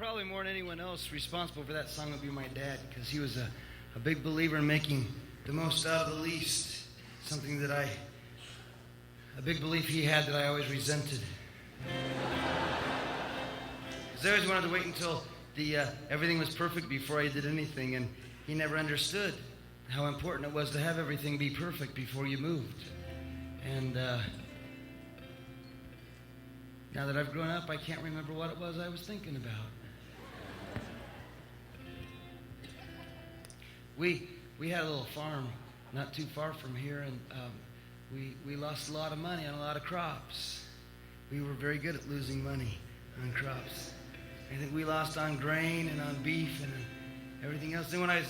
probably more than anyone else responsible for that song would be my dad, because he was a big believer in making the most out of the least. Something that a big belief he had that I always resented. Because I always wanted to wait until everything was perfect before I did anything, and he never understood how important it was to have everything be perfect before you moved. And now that I've grown up, I can't remember what it was I was thinking about. We had a little farm not too far from here, and we lost a lot of money on a lot of crops. We were very good at losing money on crops. I think we lost on grain and on beef and everything else. Then when I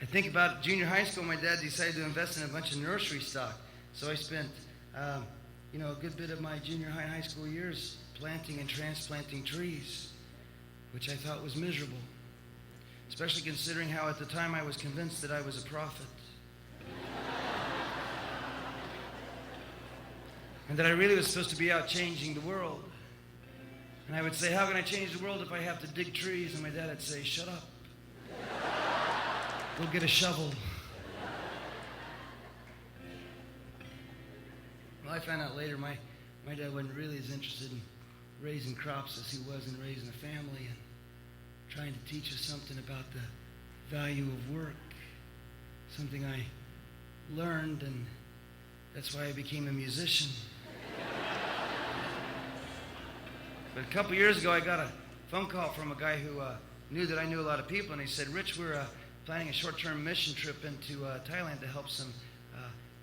think about junior high school, my dad decided to invest in a bunch of nursery stock. So I spent a good bit of my junior high and high school years planting and transplanting trees, which I thought was miserable, especially considering how at the time I was convinced that I was a prophet. And that I really was supposed to be out changing the world. And I would say, how can I change the world if I have to dig trees? And my dad would say, shut up. Go get a shovel. Well, I found out later my dad wasn't really as interested in raising crops as he was in raising a family and trying to teach us something about the value of work. Something I learned, and that's why I became a musician. But a couple years ago, I got a phone call from a guy who knew that I knew a lot of people, and he said, Rich, we're planning a short-term mission trip into Thailand to help some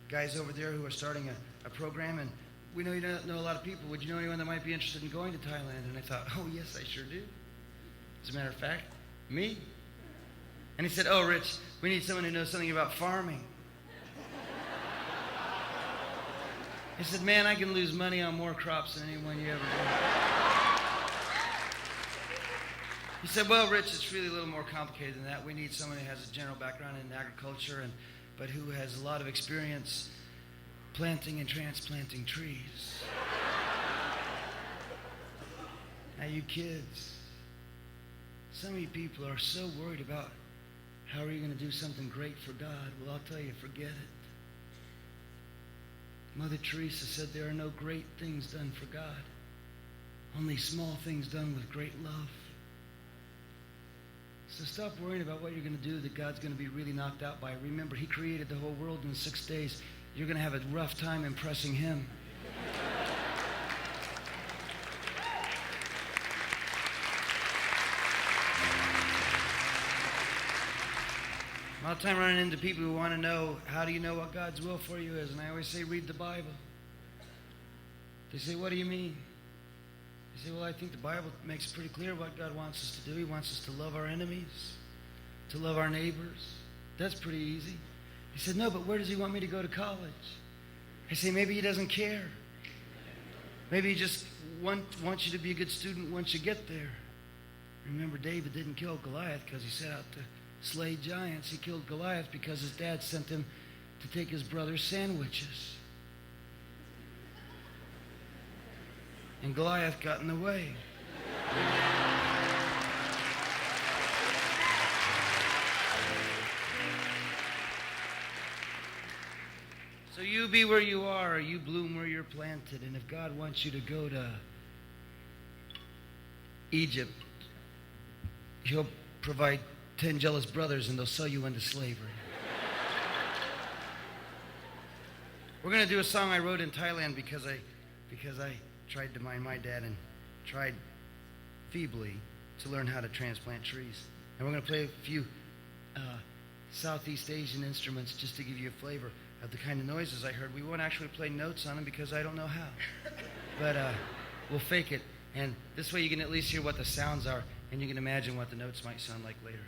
guys over there who are starting a program, and we know you don't know a lot of people. Would you know anyone that might be interested in going to Thailand? And I thought, oh, yes, I sure do. As a matter of fact, me. And he said, oh, Rich, we need someone who knows something about farming. He said, man, I can lose money on more crops than anyone you ever do. He said, well, Rich, it's really a little more complicated than that. We need someone who has a general background in agriculture, but who has a lot of experience planting and transplanting trees. Now, you kids, some of you people are so worried about how are you going to do something great for God. Well, I'll tell you, forget it. Mother Teresa said there are no great things done for God, only small things done with great love. So stop worrying about what you're going to do that God's going to be really knocked out by. Remember, he created the whole world in 6 days. You're going to have a rough time impressing him. A lot of time running into people who want to know, how do you know what God's will for you is? And I always say, read the Bible. They say, what do you mean? I say, well, I think the Bible makes it pretty clear what God wants us to do. He wants us to love our enemies, to love our neighbors. That's pretty easy. He said, no, but where does he want me to go to college? I say, maybe he doesn't care. Maybe he just wants you to be a good student once you get there. Remember, David didn't kill Goliath because he set out to slay giants. He killed Goliath because his dad sent him to take his brother's sandwiches. And Goliath got in the way. So you be where you are, or you bloom where you're planted. And if God wants you to go to Egypt, he'll provide 10 jealous brothers and they'll sell you into slavery. We're going to do a song I wrote in Thailand because I tried to mind my dad and tried feebly to learn how to transplant trees. And we're going to play a few Southeast Asian instruments just to give you a flavor of the kind of noises I heard. We won't actually play notes on them because I don't know how. But we'll fake it. And this way you can at least hear what the sounds are, and you can imagine what the notes might sound like later.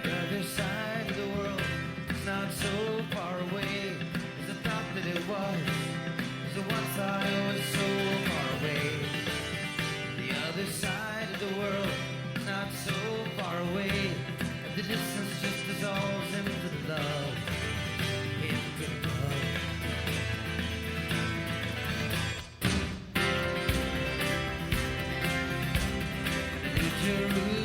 The other side of the world is not so far away as I thought that it was. As I once thought it was so far away. The other side of the world is not so far away. The distance just dissolves into the love. Into the love. New Jerusalem.